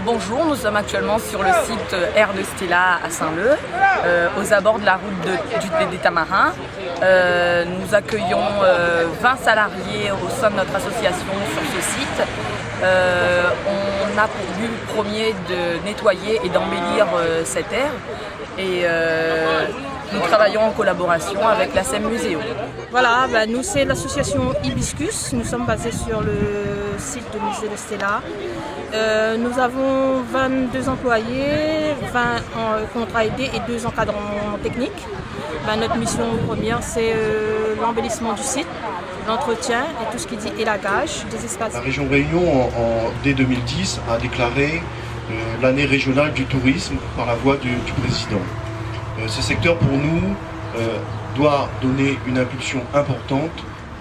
Bonjour, nous sommes actuellement sur le site Air de Stella à Saint-Leu, aux abords de la route des Tamarins. Nous accueillons 20 salariés au sein de notre association sur ce site. On a pour but premier de nettoyer et d'embellir cette aire. Et nous travaillons en collaboration avec la SEM Muséo. Voilà, nous c'est l'association Hibiscus. Nous sommes basés sur le site du musée de Stella. Nous avons 22 employés, 20 en contrat aidé et 2 encadrants techniques. Notre mission première, c'est l'embellissement du site, l'entretien et tout ce qui dit élagage des espaces. La région Réunion, dès 2010, a déclaré l'année régionale du tourisme par la voix du président. Ce secteur, pour nous, doit donner une impulsion importante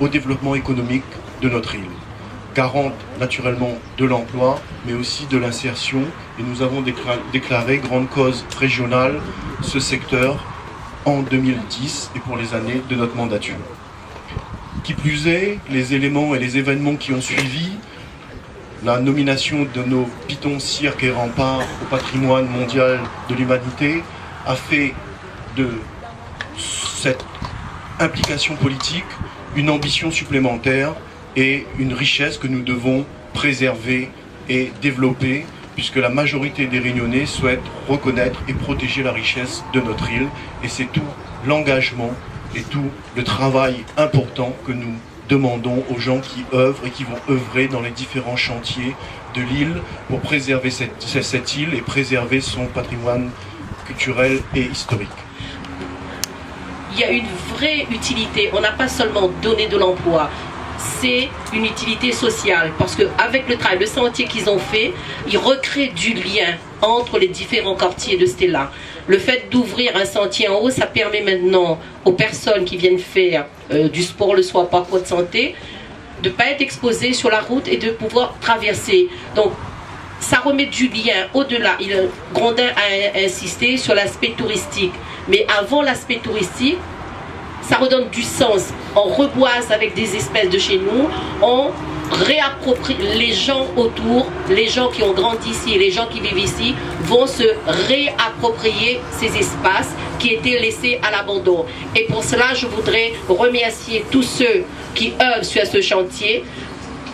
au développement économique de notre île, garante naturellement de l'emploi, mais aussi de l'insertion. Et nous avons déclaré grande cause régionale ce secteur en 2010 et pour les années de notre mandature. Qui plus est, les éléments et les événements qui ont suivi, la nomination de nos pitons, cirques et remparts au patrimoine mondial de l'humanité, a fait de cette implication politique une ambition supplémentaire et une richesse que nous devons préserver et développer, puisque la majorité des Réunionnais souhaitent reconnaître et protéger la richesse de notre île. Et c'est tout l'engagement et tout le travail important que nous demandons aux gens qui œuvrent et qui vont œuvrer dans les différents chantiers de l'île pour préserver cette île et préserver son patrimoine culturel et historique. Il y a une vraie utilité. On n'a pas seulement donné de l'emploi, c'est une utilité sociale, parce qu'avec le travail, le sentier qu'ils ont fait, ils recréent du lien entre les différents quartiers de Stella. Le fait d'ouvrir un sentier en haut, ça permet maintenant aux personnes qui viennent faire du sport le soir par contre de santé, de ne pas être exposées sur la route et de pouvoir traverser. Donc, ça remet du lien au-delà. Grondin a insisté sur l'aspect touristique. Mais avant l'aspect touristique, ça redonne du sens. On reboise avec des espèces de chez nous, on réapproprie les gens autour, les gens qui ont grandi ici et les gens qui vivent ici vont se réapproprier ces espaces qui étaient laissés à l'abandon. Et pour cela, je voudrais remercier tous ceux qui œuvrent sur ce chantier.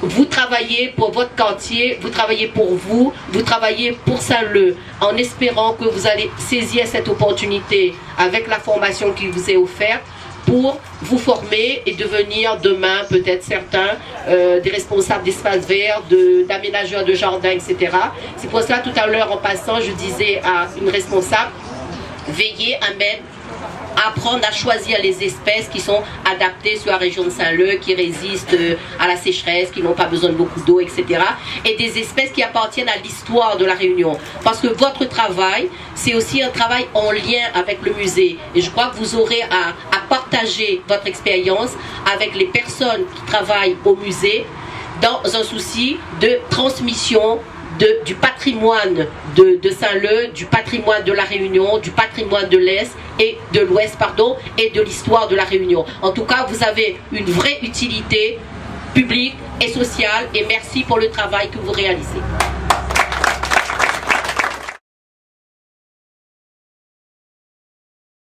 Vous travaillez pour votre quartier, vous travaillez pour vous travaillez pour Saint-Leu, en espérant que vous allez saisir cette opportunité avec la formation qui vous est offerte pour vous former et devenir demain, peut-être certains, des responsables d'espaces verts, d'aménageurs de jardins, etc. C'est pour cela, tout à l'heure, en passant, je disais à une responsable, veillez à apprendre à choisir les espèces qui sont adaptées sur la région de Saint-Leu, qui résistent à la sécheresse, qui n'ont pas besoin de beaucoup d'eau, etc. Et des espèces qui appartiennent à l'histoire de la Réunion. Parce que votre travail, c'est aussi un travail en lien avec le musée. Et je crois que vous aurez à partager votre expérience avec les personnes qui travaillent au musée dans un souci de transmission du patrimoine de Saint-Leu, du patrimoine de la Réunion, du patrimoine de l'Est et de l'Ouest, et de l'histoire de la Réunion. En tout cas, vous avez une vraie utilité publique et sociale, et merci pour le travail que vous réalisez.